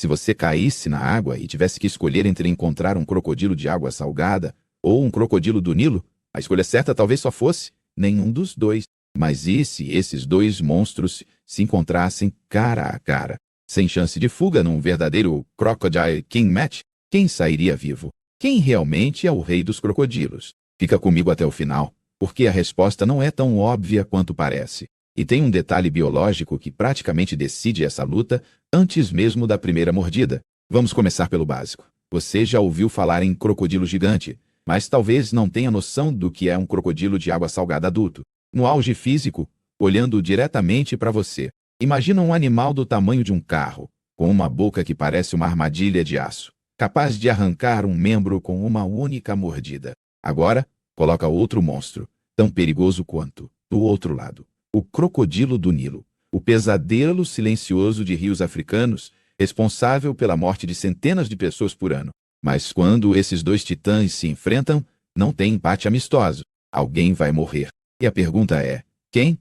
Se você caísse na água e tivesse que escolher entre encontrar um crocodilo de água salgada ou um crocodilo do Nilo, a escolha certa talvez só fosse nenhum dos dois. Mas e se esses dois monstros se encontrassem cara a cara, sem chance de fuga num verdadeiro Crocodile King Match? Quem sairia vivo? Quem realmente é o rei dos crocodilos? Fica comigo até o final, porque a resposta não é tão óbvia quanto parece. E tem um detalhe biológico que praticamente decide essa luta antes mesmo da primeira mordida. Vamos começar pelo básico. Você já ouviu falar em crocodilo gigante, mas talvez não tenha noção do que é um crocodilo de água salgada adulto. No auge físico, olhando diretamente para você, imagina um animal do tamanho de um carro, com uma boca que parece uma armadilha de aço, capaz de arrancar um membro com uma única mordida. Agora, coloca outro monstro, tão perigoso quanto, do outro lado. O crocodilo do Nilo, o pesadelo silencioso de rios africanos, responsável pela morte de centenas de pessoas por ano. Mas quando esses dois titãs se enfrentam, não tem empate amistoso. Alguém vai morrer. E a pergunta é, quem?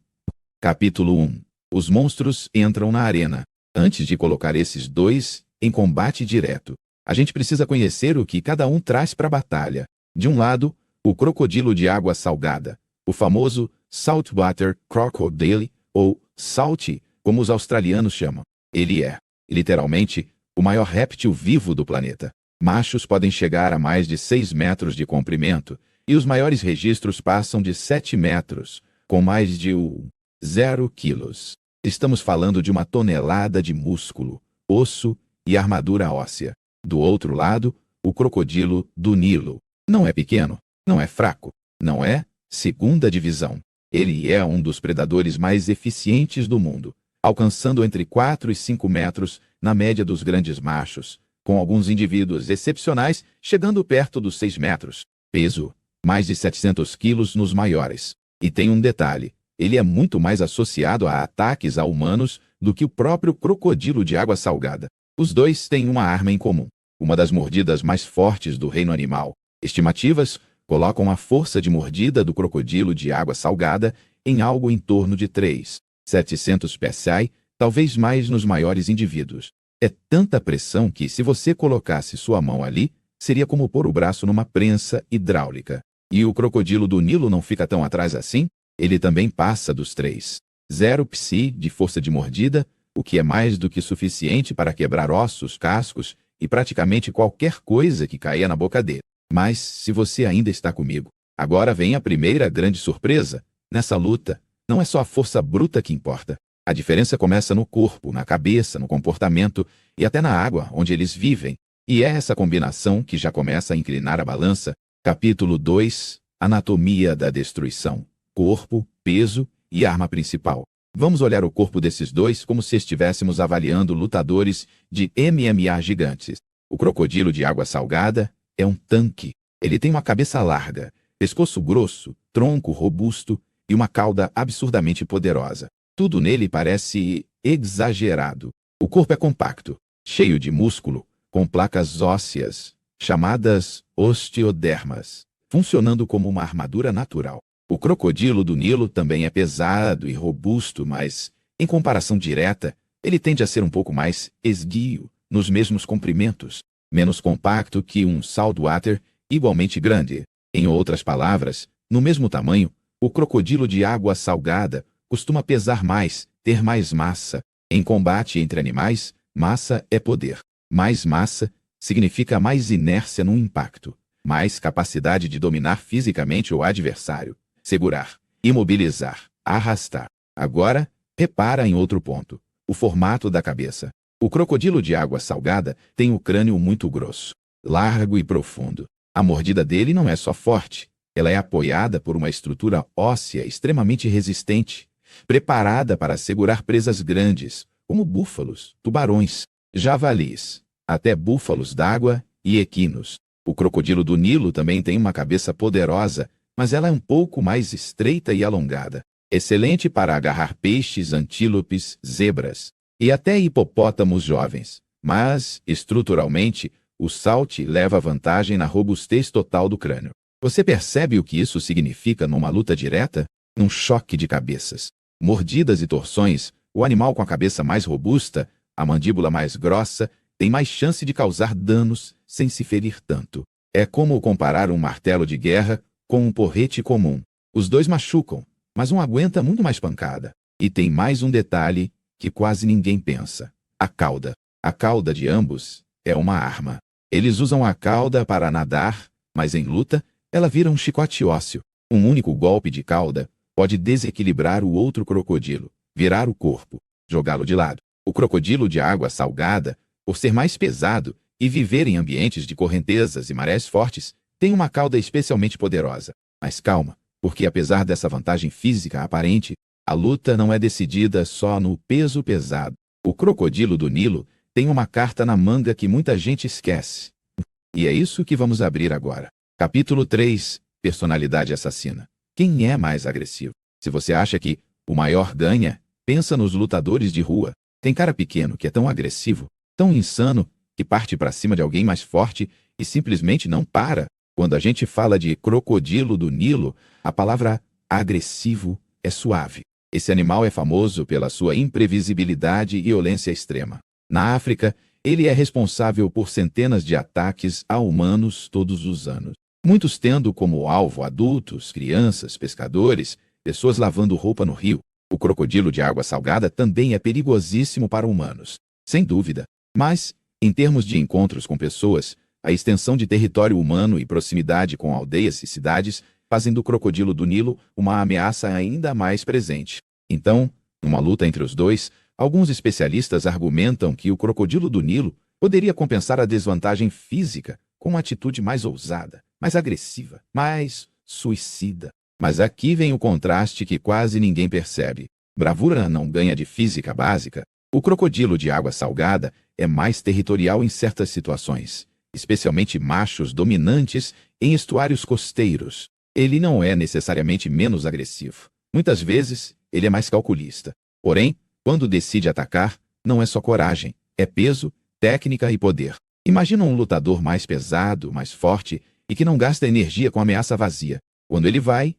Capítulo 1. Os monstros entram na arena. Antes de colocar esses dois em combate direto, a gente precisa conhecer o que cada um traz para a batalha. De um lado, o crocodilo de água salgada, o famoso Saltwater Crocodile, ou Salty, como os australianos chamam. Ele é, literalmente, o maior réptil vivo do planeta. Machos podem chegar a mais de 6 metros de comprimento, e os maiores registros passam de 7 metros, com mais de 0 quilos. Estamos falando de uma tonelada de músculo, osso e armadura óssea. Do outro lado, o crocodilo do Nilo. Não é pequeno, não é fraco, não é segunda divisão. Ele é um dos predadores mais eficientes do mundo, alcançando entre 4 e 5 metros na média dos grandes machos, com alguns indivíduos excepcionais chegando perto dos 6 metros. Peso: mais de 700 quilos nos maiores. E tem um detalhe, ele é muito mais associado a ataques a humanos do que o próprio crocodilo de água salgada. Os dois têm uma arma em comum, uma das mordidas mais fortes do reino animal. Estimativas colocam a força de mordida do crocodilo de água salgada em algo em torno de 3.700 psi, talvez mais nos maiores indivíduos. É tanta pressão que, se você colocasse sua mão ali, seria como pôr o braço numa prensa hidráulica. E o crocodilo do Nilo não fica tão atrás assim? Ele também passa dos 3.000 psi de força de mordida, o que é mais do que suficiente para quebrar ossos, cascos e praticamente qualquer coisa que caia na boca dele. Mas, se você ainda está comigo, agora vem a primeira grande surpresa. Nessa luta, não é só a força bruta que importa. A diferença começa no corpo, na cabeça, no comportamento e até na água, onde eles vivem. E é essa combinação que já começa a inclinar a balança. Capítulo 2. Anatomia da destruição. Corpo, peso e arma principal. Vamos olhar o corpo desses dois como se estivéssemos avaliando lutadores de MMA gigantes. O crocodilo de água salgada é um tanque. Ele tem uma cabeça larga, pescoço grosso, tronco robusto e uma cauda absurdamente poderosa. Tudo nele parece exagerado. O corpo é compacto, cheio de músculo, com placas ósseas, chamadas osteodermas, funcionando como uma armadura natural. O crocodilo do Nilo também é pesado e robusto, mas, em comparação direta, ele tende a ser um pouco mais esguio, nos mesmos comprimentos, menos compacto que um saltwater igualmente grande. Em outras palavras, no mesmo tamanho, o crocodilo de água salgada costuma pesar mais, ter mais massa. Em combate entre animais, massa é poder. Mais massa significa mais inércia no impacto, mais capacidade de dominar fisicamente o adversário, segurar, imobilizar, arrastar. Agora, repara em outro ponto: o formato da cabeça. O crocodilo de água salgada tem o crânio muito grosso, largo e profundo. A mordida dele não é só forte, ela é apoiada por uma estrutura óssea extremamente resistente, preparada para segurar presas grandes, como búfalos, tubarões, javalis, até búfalos d'água e equinos. O crocodilo do Nilo também tem uma cabeça poderosa, mas ela é um pouco mais estreita e alongada, excelente para agarrar peixes, antílopes, zebras e até hipopótamos jovens. Mas, estruturalmente, o Salty leva vantagem na robustez total do crânio. Você percebe o que isso significa numa luta direta? Num choque de cabeças, mordidas e torções, o animal com a cabeça mais robusta, a mandíbula mais grossa tem mais chance de causar danos sem se ferir tanto. É como comparar um martelo de guerra com um porrete comum. Os dois machucam, mas um aguenta muito mais pancada. E tem mais um detalhe que quase ninguém pensa: a cauda. A cauda de ambos é uma arma. Eles usam a cauda para nadar, mas em luta, ela vira um chicote ósseo. Um único golpe de cauda pode desequilibrar o outro crocodilo, virar o corpo, jogá-lo de lado. O crocodilo de água salgada, por ser mais pesado e viver em ambientes de correntezas e marés fortes, tem uma cauda especialmente poderosa. Mas calma, porque apesar dessa vantagem física aparente, a luta não é decidida só no peso pesado. O crocodilo do Nilo tem uma carta na manga que muita gente esquece. E é isso que vamos abrir agora. Capítulo 3. Personalidade assassina. Quem é mais agressivo? Se você acha que o maior ganha, pensa nos lutadores de rua. Tem cara pequeno que é tão agressivo, tão insano, que parte para cima de alguém mais forte e simplesmente não para. Quando a gente fala de crocodilo do Nilo, a palavra agressivo é suave. Esse animal é famoso pela sua imprevisibilidade e violência extrema. Na África, ele é responsável por centenas de ataques a humanos todos os anos. Muitos tendo como alvo adultos, crianças, pescadores, pessoas lavando roupa no rio. O crocodilo de água salgada também é perigosíssimo para humanos, sem dúvida. Mas, em termos de encontros com pessoas, a extensão de território humano e proximidade com aldeias e cidades fazem do crocodilo do Nilo uma ameaça ainda mais presente. Então, numa luta entre os dois, alguns especialistas argumentam que o crocodilo do Nilo poderia compensar a desvantagem física com uma atitude mais ousada, mais agressiva, mais suicida. Mas aqui vem o contraste que quase ninguém percebe. Bravura não ganha de física básica. O crocodilo de água salgada é mais territorial em certas situações, especialmente machos dominantes em estuários costeiros. Ele não é necessariamente menos agressivo. Muitas vezes, ele é mais calculista. Porém, quando decide atacar, não é só coragem, é peso, técnica e poder. Imagina um lutador mais pesado, mais forte e que não gasta energia com ameaça vazia. Quando ele vai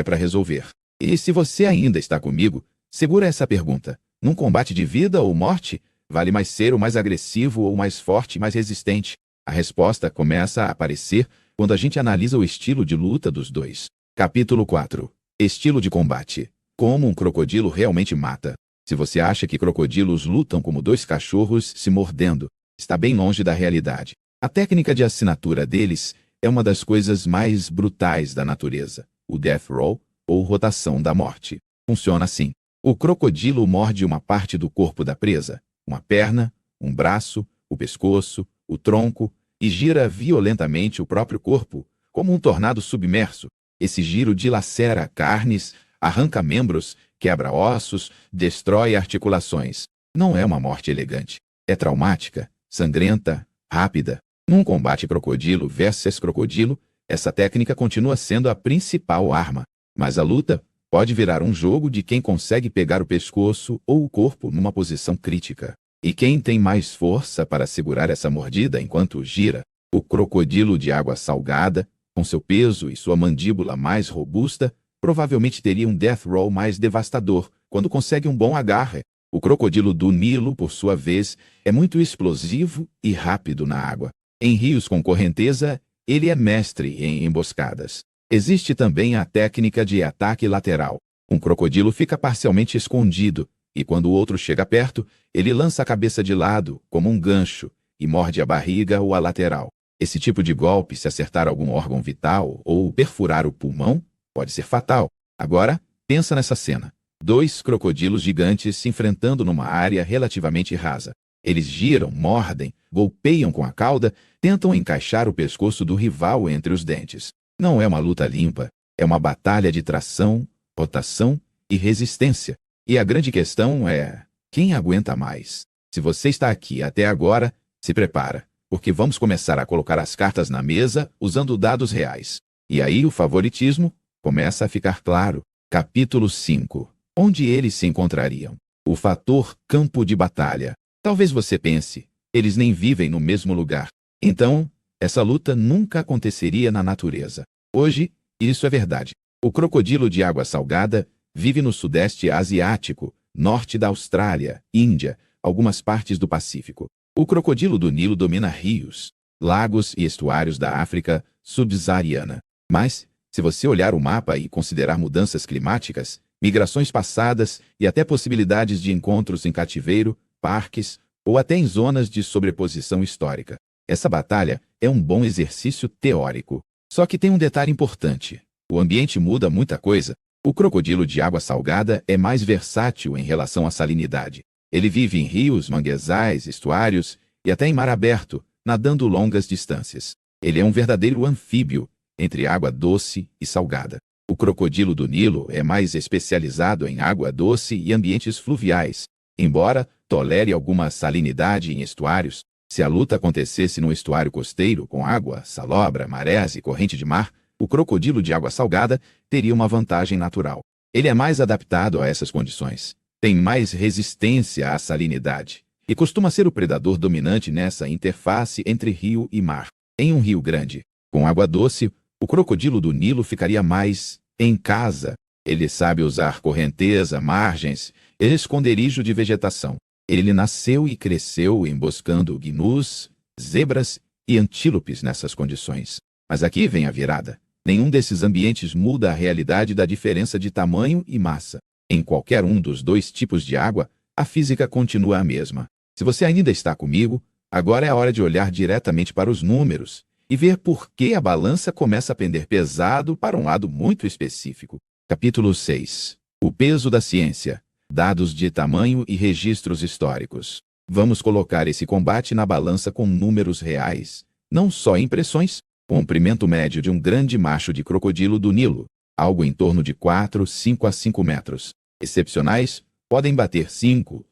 para resolver. E se você ainda está comigo, segura essa pergunta. Num combate de vida ou morte, vale mais ser o mais agressivo ou mais forte e mais resistente? A resposta começa a aparecer quando a gente analisa o estilo de luta dos dois. Capítulo 4. Estilo de combate. Como um crocodilo realmente mata. Se você acha que crocodilos lutam como dois cachorros se mordendo, está bem longe da realidade. A técnica de assinatura deles é uma das coisas mais brutais da natureza. O death roll, ou rotação da morte. Funciona assim. O crocodilo morde uma parte do corpo da presa, uma perna, um braço, o pescoço, o tronco, e gira violentamente o próprio corpo, como um tornado submerso. Esse giro dilacera carnes, arranca membros, quebra ossos, destrói articulações. Não é uma morte elegante. É traumática, sangrenta, rápida. Num combate crocodilo versus crocodilo, essa técnica continua sendo a principal arma. Mas a luta pode virar um jogo de quem consegue pegar o pescoço ou o corpo numa posição crítica. E quem tem mais força para segurar essa mordida enquanto gira? O crocodilo de água salgada, com seu peso e sua mandíbula mais robusta, provavelmente teria um death roll mais devastador quando consegue um bom agarre. O crocodilo do Nilo, por sua vez, é muito explosivo e rápido na água. Em rios com correnteza, ele é mestre em emboscadas. Existe também a técnica de ataque lateral. Um crocodilo fica parcialmente escondido, e quando o outro chega perto, ele lança a cabeça de lado, como um gancho, e morde a barriga ou a lateral. Esse tipo de golpe, se acertar algum órgão vital ou perfurar o pulmão, pode ser fatal. Agora, pensa nessa cena. Dois crocodilos gigantes se enfrentando numa área relativamente rasa. Eles giram, mordem, golpeiam com a cauda, tentam encaixar o pescoço do rival entre os dentes. Não é uma luta limpa, é uma batalha de tração, rotação e resistência. E a grande questão é: quem aguenta mais? Se você está aqui até agora, se prepara, porque vamos começar a colocar as cartas na mesa usando dados reais. E aí o favoritismo começa a ficar claro. Capítulo 5. Onde eles se encontrariam? O fator campo de batalha. Talvez você pense, eles nem vivem no mesmo lugar. Então, essa luta nunca aconteceria na natureza. Hoje, isso é verdade. O crocodilo de água salgada vive no sudeste asiático, norte da Austrália, Índia, algumas partes do Pacífico. O crocodilo do Nilo domina rios, lagos e estuários da África subsaariana. Mas, se você olhar o mapa e considerar mudanças climáticas, migrações passadas e até possibilidades de encontros em cativeiro, parques ou até em zonas de sobreposição histórica, essa batalha é um bom exercício teórico. Só que tem um detalhe importante. O ambiente muda muita coisa. O crocodilo de água salgada é mais versátil em relação à salinidade. Ele vive em rios, manguezais, estuários e até em mar aberto, nadando longas distâncias. Ele é um verdadeiro anfíbio entre água doce e salgada. O crocodilo do Nilo é mais especializado em água doce e ambientes fluviais. Embora tolere alguma salinidade em estuários, se a luta acontecesse no estuário costeiro com água, salobra, marés e corrente de mar, o crocodilo de água salgada teria uma vantagem natural. Ele é mais adaptado a essas condições, tem mais resistência à salinidade e costuma ser o predador dominante nessa interface entre rio e mar. Em um rio grande, com água doce, o crocodilo do Nilo ficaria mais em casa. Ele sabe usar correnteza, margens e esconderijo de vegetação. Ele nasceu e cresceu emboscando gnus, zebras e antílopes nessas condições. Mas aqui vem a virada. Nenhum desses ambientes muda a realidade da diferença de tamanho e massa. Em qualquer um dos dois tipos de água, a física continua a mesma. Se você ainda está comigo, agora é a hora de olhar diretamente para os números e ver por que a balança começa a pender pesado para um lado muito específico. Capítulo 6. O peso da ciência. Dados de tamanho e registros históricos. Vamos colocar esse combate na balança com números reais, não só impressões. Comprimento médio de um grande macho de crocodilo do Nilo, algo em torno de 5 a 5 metros. Excepcionais, podem bater 5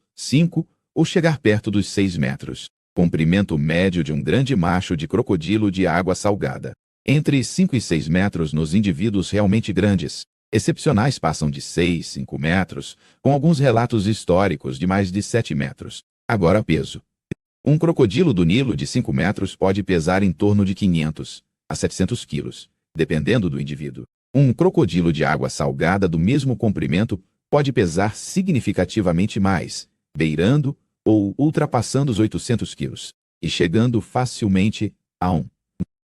ou chegar perto dos 6 metros. Comprimento médio de um grande macho de crocodilo de água salgada, entre 5 e 6 metros nos indivíduos realmente grandes. Excepcionais passam de 5 metros, com alguns relatos históricos de mais de 7 metros. Agora peso. Um crocodilo do Nilo de 5 metros pode pesar em torno de 500 a 700 quilos, dependendo do indivíduo. Um crocodilo de água salgada do mesmo comprimento pode pesar significativamente mais, beirando ou ultrapassando os 800 quilos, e chegando facilmente a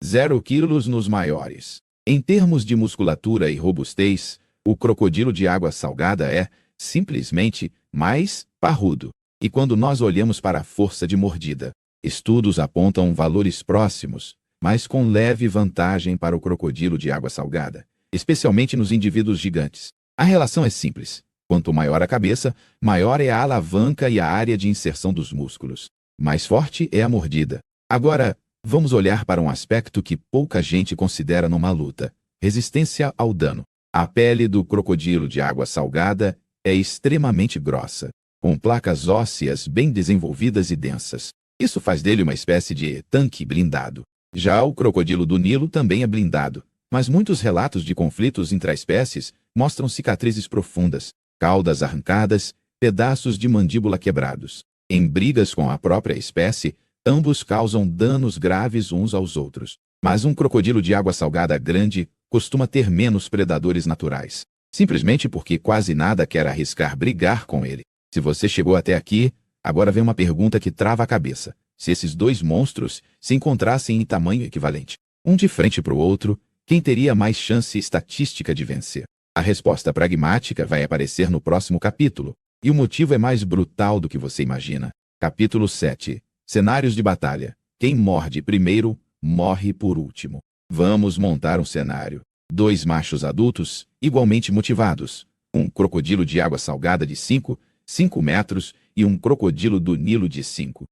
0 quilos nos maiores. Em termos de musculatura e robustez, o crocodilo de água salgada é, simplesmente, mais parrudo. E quando nós olhamos para a força de mordida, estudos apontam valores próximos, mas com leve vantagem para o crocodilo de água salgada, especialmente nos indivíduos gigantes. A relação é simples. Quanto maior a cabeça, maior é a alavanca e a área de inserção dos músculos. Mais forte é a mordida. Agora, vamos olhar para um aspecto que pouca gente considera numa luta: resistência ao dano. A pele do crocodilo de água salgada é extremamente grossa, com placas ósseas bem desenvolvidas e densas. Isso faz dele uma espécie de tanque blindado. Já o crocodilo do Nilo também é blindado, mas muitos relatos de conflitos intraespécies mostram cicatrizes profundas, caudas arrancadas, pedaços de mandíbula quebrados. Em brigas com a própria espécie, ambos causam danos graves uns aos outros. Mas um crocodilo de água salgada grande costuma ter menos predadores naturais, simplesmente porque quase nada quer arriscar brigar com ele. Se você chegou até aqui, agora vem uma pergunta que trava a cabeça. Se esses dois monstros se encontrassem em tamanho equivalente, um de frente para o outro, quem teria mais chance estatística de vencer? A resposta pragmática vai aparecer no próximo capítulo, e o motivo é mais brutal do que você imagina. Capítulo 7. Cenários de batalha. Quem morde primeiro, morre por último. Vamos montar um cenário. 2 machos adultos, igualmente motivados. Um crocodilo de água salgada de 5 metros e um crocodilo do Nilo de 5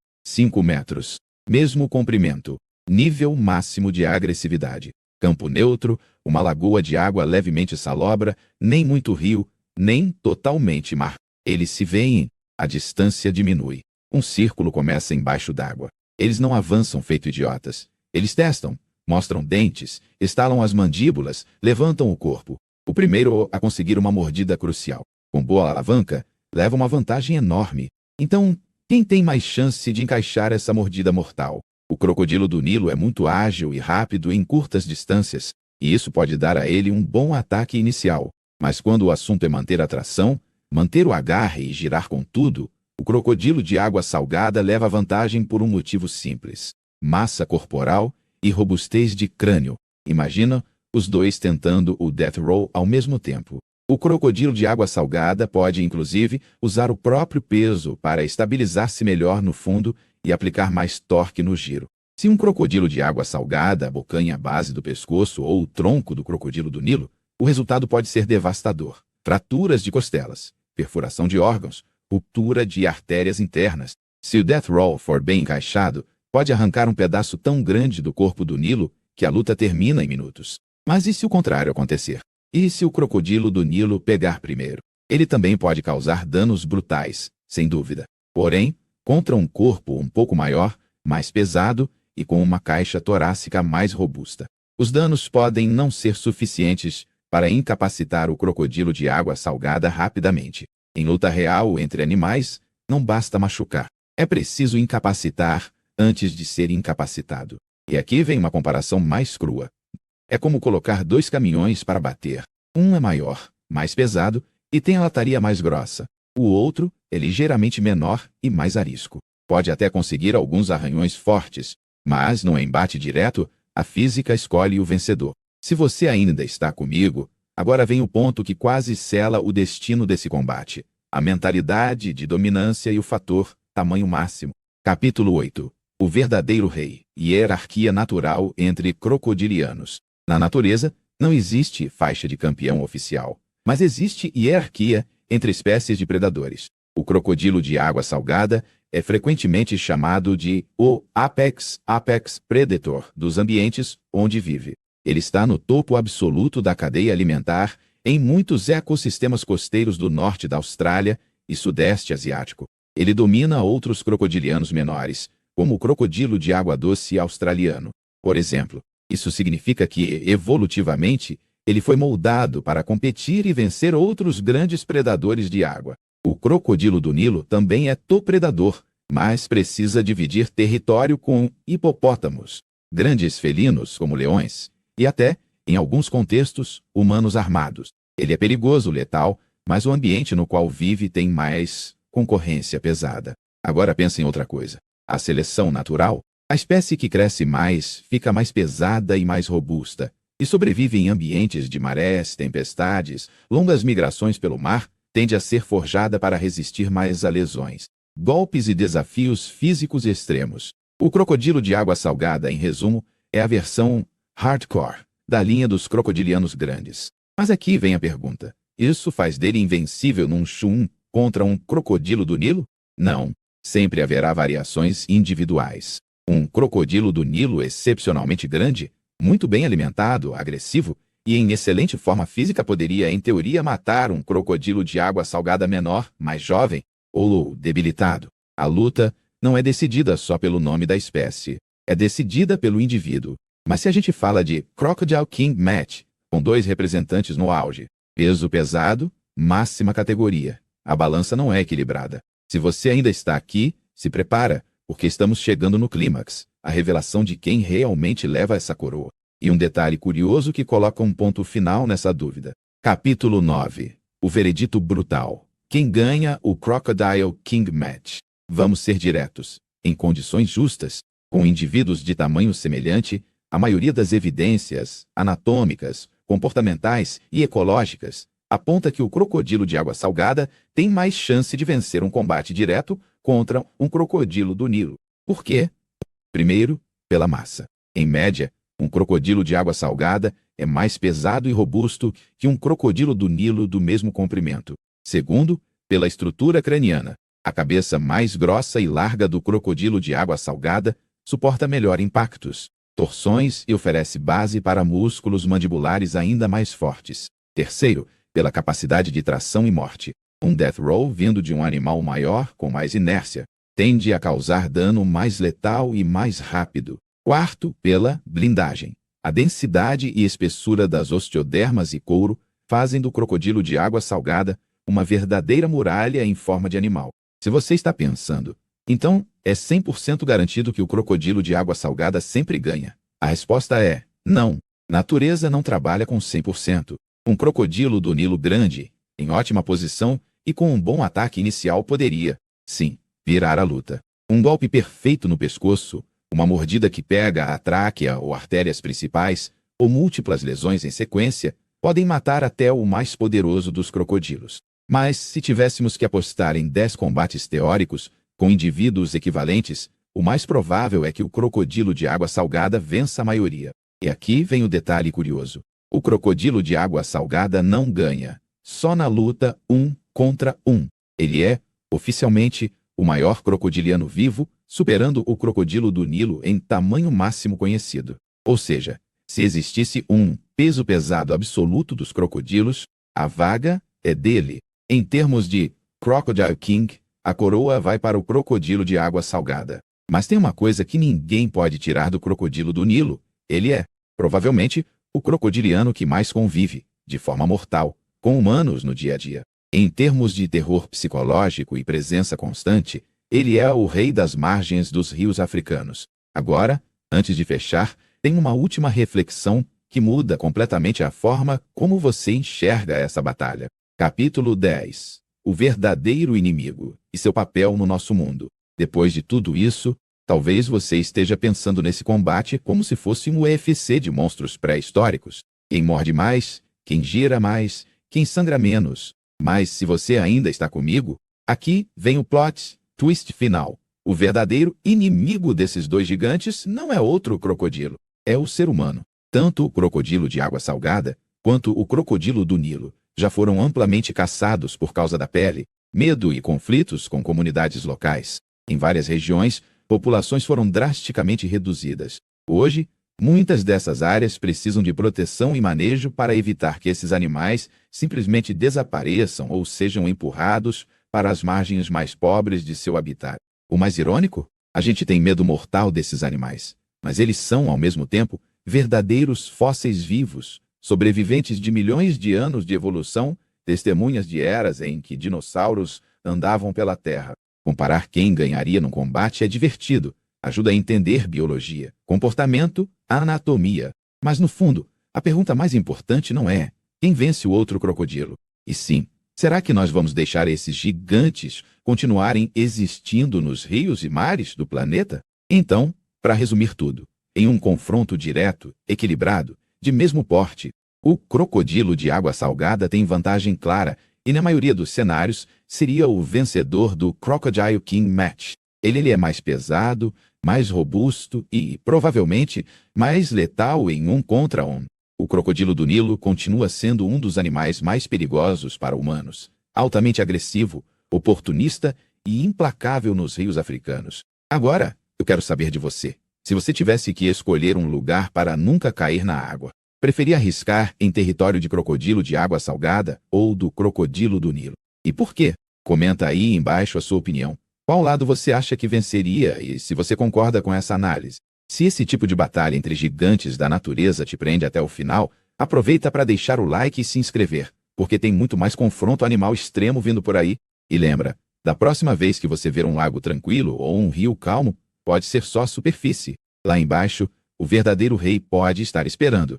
metros. Mesmo comprimento. Nível máximo de agressividade. Campo neutro, uma lagoa de água levemente salobra, nem muito rio, nem totalmente mar. Eles se veem, a distância diminui. Um círculo começa embaixo d'água. Eles não avançam feito idiotas. Eles testam, mostram dentes, estalam as mandíbulas, levantam o corpo. O primeiro a conseguir uma mordida crucial, com boa alavanca, leva uma vantagem enorme. Então, quem tem mais chance de encaixar essa mordida mortal? O crocodilo do Nilo é muito ágil e rápido em curtas distâncias, e isso pode dar a ele um bom ataque inicial. Mas quando o assunto é manter a tração, manter o agarre e girar com tudo, O crocodilo de água salgada leva vantagem por um motivo simples: massa corporal e robustez de crânio. Imagina os dois tentando o death roll ao mesmo tempo. O crocodilo de água salgada pode, inclusive, usar o próprio peso para estabilizar-se melhor no fundo e aplicar mais torque no giro. Se um crocodilo de água salgada abocanha a base do pescoço ou o tronco do crocodilo do Nilo, o resultado pode ser devastador. Fraturas de costelas, perfuração de órgãos, ruptura de artérias internas. Se o death roll for bem encaixado, pode arrancar um pedaço tão grande do corpo do Nilo que a luta termina em minutos. Mas e se o contrário acontecer? E se o crocodilo do Nilo pegar primeiro? Ele também pode causar danos brutais, sem dúvida. Porém, contra um corpo um pouco maior, mais pesado e com uma caixa torácica mais robusta, os danos podem não ser suficientes para incapacitar o crocodilo de água salgada rapidamente. Em luta real entre animais, não basta machucar. É preciso incapacitar antes de ser incapacitado. E aqui vem uma comparação mais crua. É como colocar dois caminhões para bater. Um é maior, mais pesado e tem a lataria mais grossa. O outro é ligeiramente menor e mais arisco. Pode até conseguir alguns arranhões fortes, mas no embate direto, a física escolhe o vencedor. Se você ainda está comigo, agora vem o ponto que quase sela o destino desse combate: a mentalidade de dominância e o fator tamanho máximo. Capítulo 8. O verdadeiro rei. Hierarquia natural entre crocodilianos. Na natureza, não existe faixa de campeão oficial, mas existe hierarquia entre espécies de predadores. O crocodilo de água salgada é frequentemente chamado de o apex predator dos ambientes onde vive. Ele está no topo absoluto da cadeia alimentar em muitos ecossistemas costeiros do norte da Austrália e sudeste asiático. Ele domina outros crocodilianos menores, como o crocodilo de água doce australiano, por exemplo. Isso significa que, evolutivamente, ele foi moldado para competir e vencer outros grandes predadores de água. O crocodilo do Nilo também é predador, mas precisa dividir território com hipopótamos, grandes felinos como leões, e até, em alguns contextos, humanos armados. Ele é perigoso, letal, mas o ambiente no qual vive tem mais concorrência pesada. Agora pense em outra coisa. A seleção natural. A espécie que cresce mais fica mais pesada e mais robusta, e sobrevive em ambientes de marés, tempestades, longas migrações pelo mar, tende a ser forjada para resistir mais a lesões, golpes e desafios físicos extremos. O crocodilo de água salgada, em resumo, é a versão hardcore da linha dos crocodilianos grandes. Mas aqui vem a pergunta: isso faz dele invencível num chum contra um crocodilo do Nilo? Não. Sempre haverá variações individuais. Um crocodilo do Nilo excepcionalmente grande, muito bem alimentado, agressivo e em excelente forma física poderia, em teoria, matar um crocodilo de água salgada menor, mais jovem ou debilitado. A luta não é decidida só pelo nome da espécie, é decidida pelo indivíduo. Mas se a gente fala de Crocodile King Match, com dois representantes no auge, peso pesado, máxima categoria, a balança não é equilibrada. Se você ainda está aqui, se prepara, porque estamos chegando no clímax, a revelação de quem realmente leva essa coroa. E um detalhe curioso que coloca um ponto final nessa dúvida. Capítulo 9. O veredito brutal. Quem ganha o Crocodile King Match? Vamos ser diretos. Em condições justas, com indivíduos de tamanho semelhante, a maioria das evidências anatômicas, comportamentais e ecológicas aponta que o crocodilo de água salgada tem mais chance de vencer um combate direto contra um crocodilo do Nilo. Por quê? Primeiro, pela massa. Em média, um crocodilo de água salgada é mais pesado e robusto que um crocodilo do Nilo do mesmo comprimento. Segundo, pela estrutura craniana. A cabeça mais grossa e larga do crocodilo de água salgada suporta melhor impactos, torções e oferece base para músculos mandibulares ainda mais fortes. Terceiro, pela capacidade de tração e morte. Um death roll vindo de um animal maior, com mais inércia, tende a causar dano mais letal e mais rápido. Quarto, pela blindagem. A densidade e espessura das osteodermas e couro fazem do crocodilo de água salgada uma verdadeira muralha em forma de animal. Se você está pensando, então é 100% garantido que o crocodilo de água salgada sempre ganha. A resposta é não. Natureza não trabalha com 100%. Um crocodilo do Nilo grande, em ótima posição e com um bom ataque inicial poderia, Sim, virar a luta. Um golpe perfeito no pescoço, uma mordida que pega a tráquea ou artérias principais, ou múltiplas lesões em sequência, podem matar até o mais poderoso dos crocodilos. Mas, se tivéssemos que apostar em 10 combates teóricos, com indivíduos equivalentes, o mais provável é que o crocodilo de água salgada vença a maioria. E aqui vem o detalhe curioso. O crocodilo de água salgada não ganha. Só na luta 1 contra 1. Ele é, oficialmente, o maior crocodiliano vivo, superando o crocodilo do Nilo em tamanho máximo conhecido. Ou seja, se existisse um peso pesado absoluto dos crocodilos, a vaga é dele. Em termos de Crocodile King, a coroa vai para o crocodilo de água salgada. Mas tem uma coisa que ninguém pode tirar do crocodilo do Nilo. Ele é, provavelmente, o crocodiliano que mais convive, de forma mortal, com humanos no dia a dia. Em termos de terror psicológico e presença constante, ele é o rei das margens dos rios africanos. Agora, antes de fechar, tem uma última reflexão que muda completamente a forma como você enxerga essa batalha. Capítulo 10. O verdadeiro inimigo e seu papel no nosso mundo. Depois de tudo isso, talvez você esteja pensando nesse combate como se fosse um UFC de monstros pré-históricos. Quem morde mais, quem gira mais, quem sangra menos. Mas se você ainda está comigo, aqui vem o plot twist final. O verdadeiro inimigo desses dois gigantes não é outro crocodilo, é o ser humano. Tanto o crocodilo de água salgada quanto o crocodilo do Nilo já foram amplamente caçados por causa da pele, medo e conflitos com comunidades locais. Em várias regiões, populações foram drasticamente reduzidas. Hoje, muitas dessas áreas precisam de proteção e manejo para evitar que esses animais simplesmente desapareçam ou sejam empurrados para as margens mais pobres de seu habitat. O mais irônico? A gente tem medo mortal desses animais, mas eles são, ao mesmo tempo, verdadeiros fósseis vivos, sobreviventes de milhões de anos de evolução, testemunhas de eras em que dinossauros andavam pela Terra. Comparar quem ganharia num combate é divertido, ajuda a entender biologia, comportamento, anatomia. Mas, no fundo, a pergunta mais importante não é quem vence o outro crocodilo, e sim, será que nós vamos deixar esses gigantes continuarem existindo nos rios e mares do planeta? Então, para resumir tudo, em um confronto direto, equilibrado, de mesmo porte, o crocodilo de água salgada tem vantagem clara e, na maioria dos cenários, seria o vencedor do Crocodile King Match. Ele é mais pesado, mais robusto e, provavelmente, mais letal em 1 contra 1. O crocodilo do Nilo continua sendo um dos animais mais perigosos para humanos, altamente agressivo, oportunista e implacável nos rios africanos. Agora, eu quero saber de você. Se você tivesse que escolher um lugar para nunca cair na água, preferia arriscar em território de crocodilo de água salgada ou do crocodilo do Nilo? E por quê? Comenta aí embaixo a sua opinião. Qual lado você acha que venceria e se você concorda com essa análise? Se esse tipo de batalha entre gigantes da natureza te prende até o final, aproveita para deixar o like e se inscrever, porque tem muito mais confronto animal extremo vindo por aí. E lembra, da próxima vez que você ver um lago tranquilo ou um rio calmo, pode ser só superfície. Lá embaixo, o verdadeiro rei pode estar esperando.